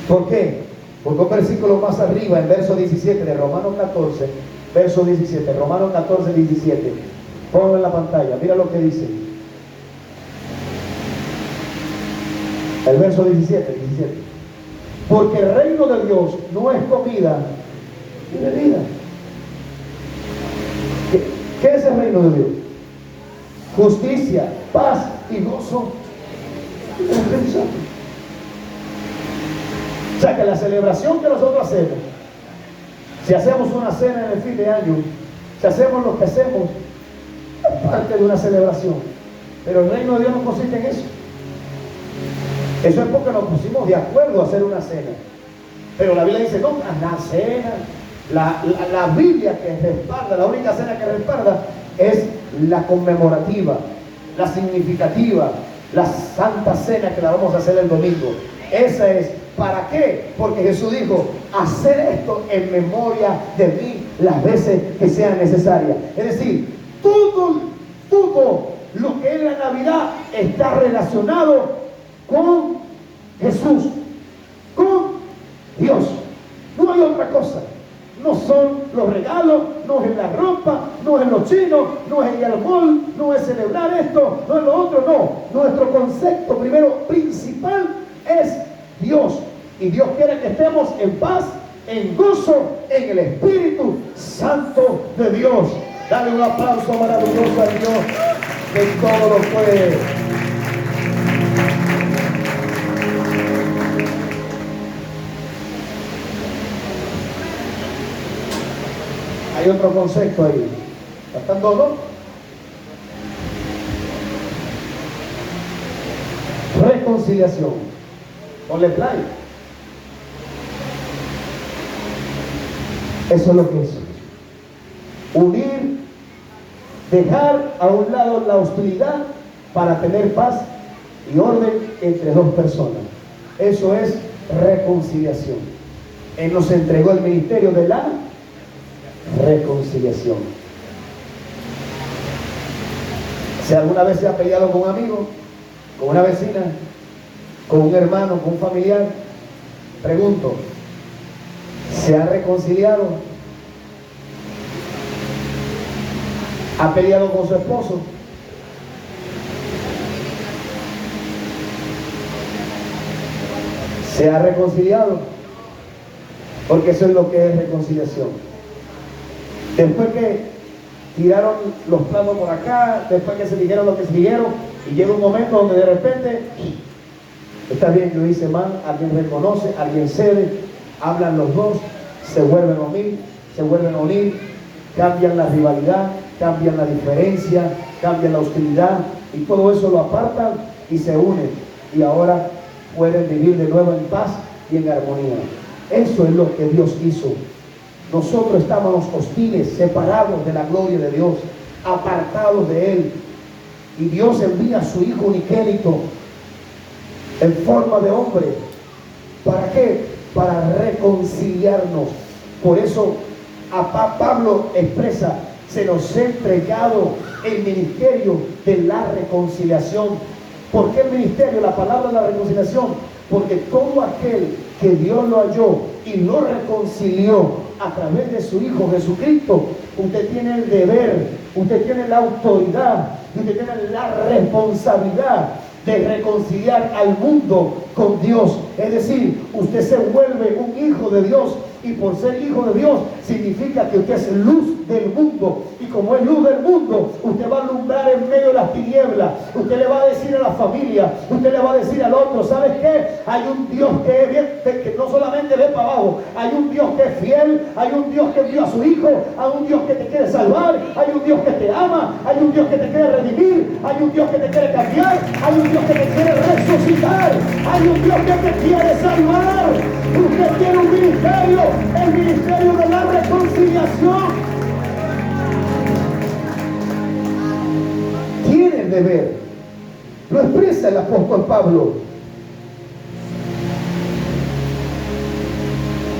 ¿Por qué? Porque un versículo más arriba, en verso 17 de Romanos 14, verso 17, Romanos 14, 17. Ponlo en la pantalla, mira lo que dice. El verso 17. Porque el reino de Dios no es comida ni bebida. ¿Qué es el reino de Dios? Justicia, paz y gozo en el Espíritu Santo. O sea que la celebración que nosotros hacemos, si hacemos una cena en el fin de año, si hacemos lo que hacemos, es parte de una celebración. Pero el reino de Dios no consiste en eso. Eso es porque nos pusimos de acuerdo a hacer una cena. Pero la Biblia dice, no, la cena, la Biblia que respalda, la única cena que respalda es la conmemorativa, la significativa, la santa cena que la vamos a hacer el domingo. Esa es, ¿para qué? Porque Jesús dijo, hacer esto en memoria de mí las veces que sean necesarias. Es decir, todo lo que es la Navidad está relacionado con Jesús, con Dios. No hay otra cosa. No son los regalos, no es la ropa, no es los chinos, no es ir al mall, no es celebrar esto, no es lo otro, no. Nuestro concepto primero principal es Dios. Y Dios quiere que estemos en paz, en gozo, en el Espíritu Santo de Dios. Dale un aplauso maravilloso a Dios que todo lo puede. Hay otro concepto ahí. ¿Están todos? Reconciliación. Ponle play. Eso es lo que es. Unir, dejar a un lado la hostilidad para tener paz y orden entre dos personas. Eso es reconciliación. Él nos entregó el ministerio de la reconciliación. Si alguna vez se ha peleado con un amigo, con una vecina, con un hermano, con un familiar, pregunto, ¿se ha reconciliado? ¿Ha peleado con su esposo? ¿Se ha reconciliado? Porque eso es lo que es reconciliación. Después que tiraron los planos por acá, después que se dijeron lo que se dijeron, y llega un momento donde de repente, está bien que lo hice mal, alguien reconoce, alguien cede, hablan los dos, se vuelven a unir, cambian la rivalidad, cambian la diferencia, cambian la hostilidad, y todo eso lo apartan y se unen, y ahora pueden vivir de nuevo en paz y en armonía. Eso es lo que Dios hizo. Nosotros estábamos hostiles, separados de la gloria de Dios, apartados de Él. Y Dios envía a su Hijo unigénito en forma de hombre. ¿Para qué? Para reconciliarnos. Por eso Pablo expresa, se nos ha entregado el ministerio de la reconciliación. ¿Por qué el ministerio? La palabra de la reconciliación. Porque todo aquel que Dios lo halló y lo reconcilió a través de su Hijo Jesucristo, usted tiene el deber, usted tiene la autoridad, usted tiene la responsabilidad de reconciliar al mundo con Dios. Es decir, usted se vuelve un hijo de Dios y por ser hijo de Dios significa que usted es luz del mundo, y como es luz del mundo, usted va a alumbrar en medio de las tinieblas. Usted le va a decir a la familia, usted le va a decir al otro, ¿sabes qué? Hay un Dios que no solamente ve para abajo, hay un Dios que es fiel, hay un Dios que envió a su hijo, hay un Dios que te quiere salvar, hay un Dios que te ama, hay un Dios que te quiere redimir, hay un Dios que te quiere cambiar, hay un Dios que te quiere resucitar, hay un Dios que te quiere salvar. Usted tiene un ministerio, el ministerio de la reconciliación. Tiene el deber, lo expresa el apóstol Pablo.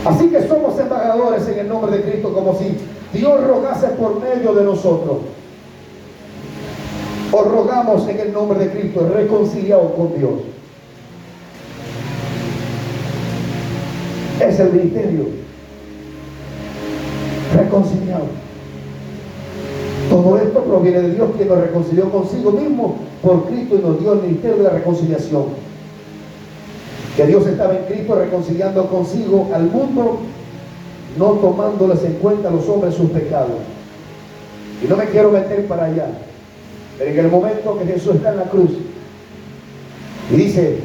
Así que somos embajadores en el nombre de Cristo, como si Dios rogase por medio de nosotros. Os rogamos en el nombre de Cristo, reconciliados con Dios. Es el ministerio, reconciliado. Todo esto proviene de Dios, quien nos reconcilió consigo mismo por Cristo y nos dio el ministerio de la reconciliación. Que Dios estaba en Cristo reconciliando consigo al mundo, no tomándoles en cuenta a los hombres sus pecados. Y no me quiero meter para allá, pero en el momento que Jesús está en la cruz y dice,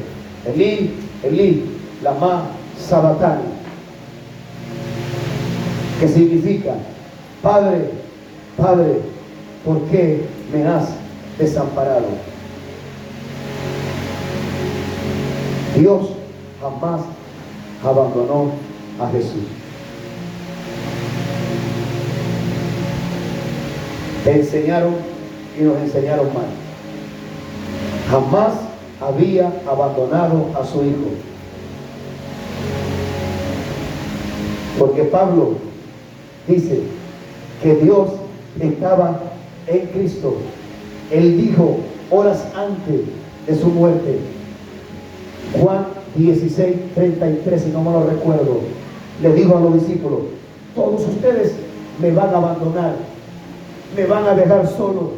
Elí, Elí, lama sabachthani, que significa, Padre, Padre, ¿por qué me has desamparado? Dios jamás abandonó a Jesús. Te enseñaron y nos enseñaron mal. Jamás había abandonado a su hijo. Porque Pablo dice que Dios estaba en Cristo. Él dijo horas antes de su muerte, Juan 16:33, si no me lo recuerdo, le dijo a los discípulos, todos ustedes me van a abandonar, me van a dejar solo,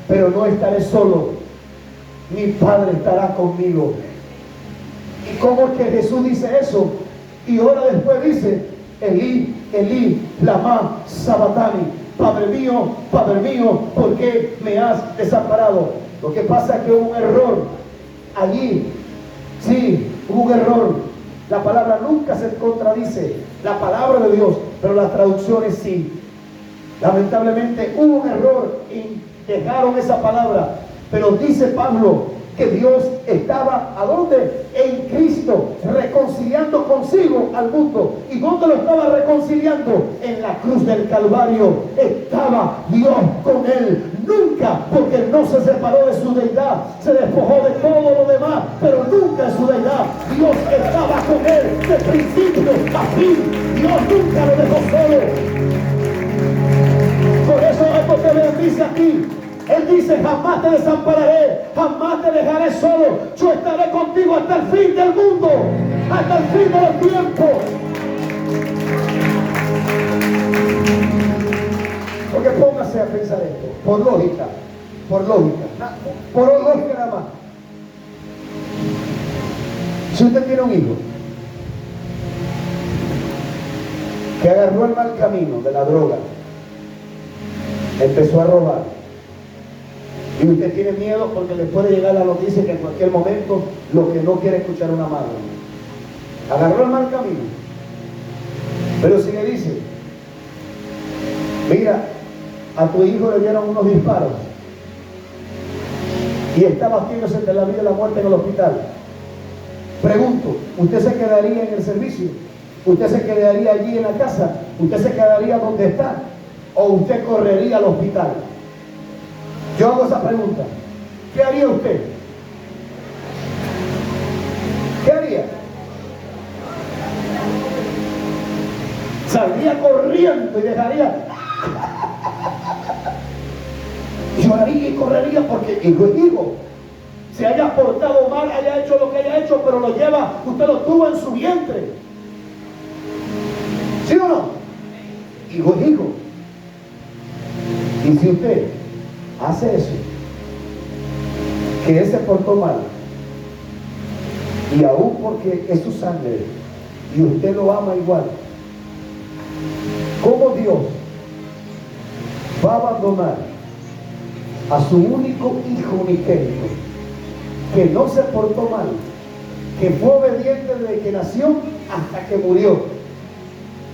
pero no estaré solo, mi Padre estará conmigo. ¿Y cómo es que Jesús dice eso? Y ahora después dice, Elí, Elí, lama sabachthani, Padre mío, ¿por qué me has desamparado? Lo que pasa es que hubo un error allí. Sí, hubo un error. La palabra nunca se contradice, la palabra de Dios, pero las traducciones sí. Lamentablemente hubo un error y dejaron esa palabra. Pero dice Pablo que Dios estaba, ¿a dónde? En Cristo, reconciliando consigo al mundo. ¿Y dónde lo estaba reconciliando? En la cruz del Calvario. Estaba Dios con él. Nunca, porque no se separó de su deidad, se despojó de todo lo demás, pero nunca en su deidad. Dios estaba con él de principio a fin. Dios nunca lo dejó solo. Por eso esto que le dice aquí, él dice, jamás te desampararé, jamás te dejaré solo, yo estaré contigo hasta el fin del mundo, hasta el fin de los tiempos. Porque póngase a pensar esto, por lógica nada más. Si usted tiene un hijo que agarró el mal camino de la droga, empezó a robar, y usted tiene miedo porque le puede llegar la noticia que en cualquier momento lo que no quiere escuchar una madre, agarró el mal camino. Pero si le dice, mira, a tu hijo le dieron unos disparos y está batiéndose entre la vida y la muerte en el hospital, pregunto, ¿usted se quedaría en el servicio? ¿Usted se quedaría allí en la casa? ¿Usted se quedaría donde está? ¿O usted correría al hospital? Yo hago esa pregunta. ¿Qué haría usted? ¿Qué haría? Saldría corriendo y dejaría. Lloraría y correría porque hijo es hijo. Se haya portado mal, haya hecho lo que haya hecho, pero lo lleva, usted lo tuvo en su vientre. ¿Sí o no? Hijo es hijo. Y si usted hace eso, que él se portó mal, y aún porque es su sangre, y usted lo ama igual, ¿Cómo Dios va a abandonar a su único hijo unigénito, que no se portó mal, que fue obediente desde que nació hasta que murió,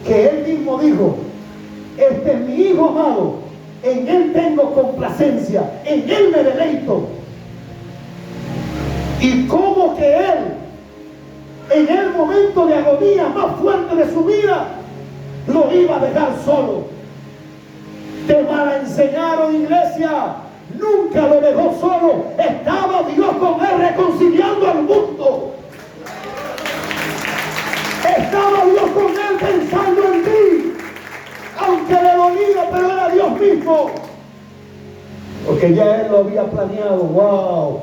que Él mismo dijo: este es mi hijo amado, en Él tengo complacencia, en Él me deleito? Y cómo que Él, en el momento de agonía más fuerte de su vida, lo iba a dejar solo. Te malenseñaron, iglesia. Nunca lo dejó solo. Estaba Dios con Él reconciliando al mundo. Estaba Dios con Él pensando en ti, aunque le dolía, pero era Dios mismo, porque ya Él lo había planeado. Wow,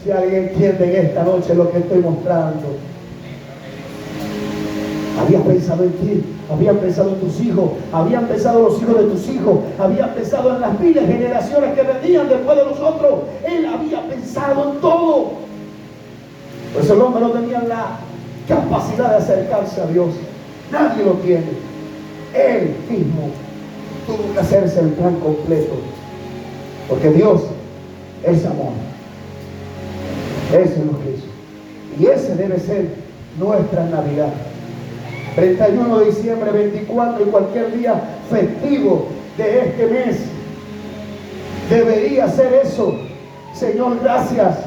si alguien entiende en esta noche lo que estoy mostrando. Había pensado en ti, había pensado en tus hijos, habían pensado en los hijos de tus hijos, había pensado en las miles de generaciones que venían después de nosotros. Él había pensado en todo. Por eso el hombre no tenía la capacidad de acercarse a Dios. Nadie lo tiene. Él mismo tuvo que hacerse el plan completo, porque Dios es amor. Eso es lo que hizo, y ese debe ser nuestra Navidad. 31 de diciembre, 24 y cualquier día festivo de este mes debería ser eso. Señor, gracias.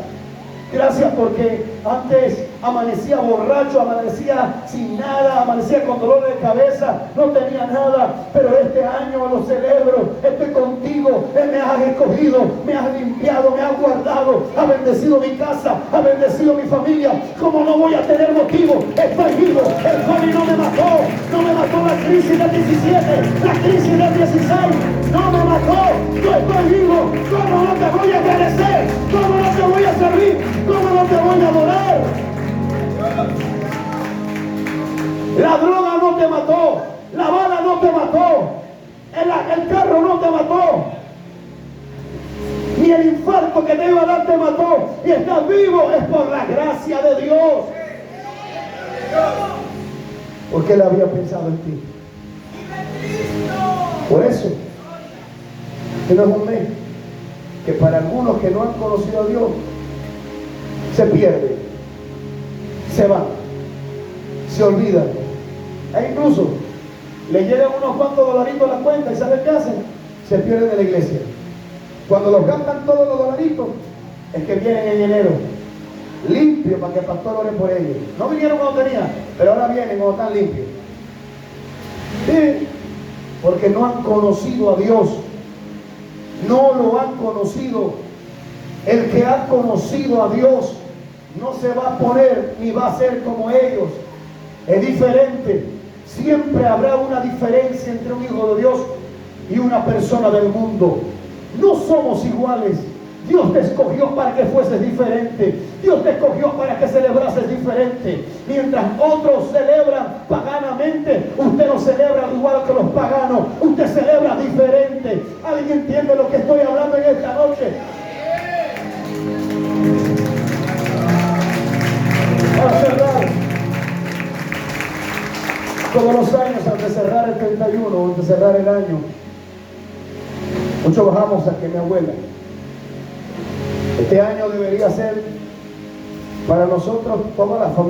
Gracias, porque antes amanecía borracho, amanecía sin nada, amanecía con dolor de cabeza, no tenía nada, pero este año lo celebro. Estoy contigo, me has escogido, me has limpiado, me has guardado, has bendecido mi casa, has bendecido mi familia. ¿Cómo no voy a tener motivo? Estoy vivo. El COVID no me mató la crisis del 17, la crisis del 16, no me mató. Yo estoy vivo. ¿Cómo no te voy a agradecer? ¿Cómo no te voy a servir? ¿Cómo no te voy a adorar? La droga no te mató, la bala no te mató, el carro no te mató, ni el infarto que te iba a dar te mató, y estás vivo. Es por la gracia de Dios, porque Él había pensado en ti. Por eso, que no es un mes que para algunos que no han conocido a Dios se pierde, se va, se olvida, e incluso le llegan unos cuantos dolaritos a la cuenta, y ¿saben qué hacen? Se pierden de la iglesia. Cuando los gastan todos los dolaritos, es que vienen en enero limpios para que el pastor ore por ellos. No vinieron cuando tenían, pero ahora vienen cuando están limpios. Sí, porque no han conocido a Dios, no lo han conocido. El que ha conocido a Dios no se va a poner ni va a ser como ellos. Es diferente. Siempre habrá una diferencia entre un hijo de Dios y una persona del mundo. No somos iguales. Dios te escogió para que fueses diferente. Dios te escogió para que celebrases diferente. Mientras otros celebran paganamente, usted no celebra igual que los paganos. Usted celebra diferente. ¿Alguien entiende lo que estoy hablando en esta noche? Para cerrar, todos los años, antes de cerrar el 31, antes de cerrar el año, muchos bajamos a que mi abuela. Este año debería ser para nosotros toda la familia.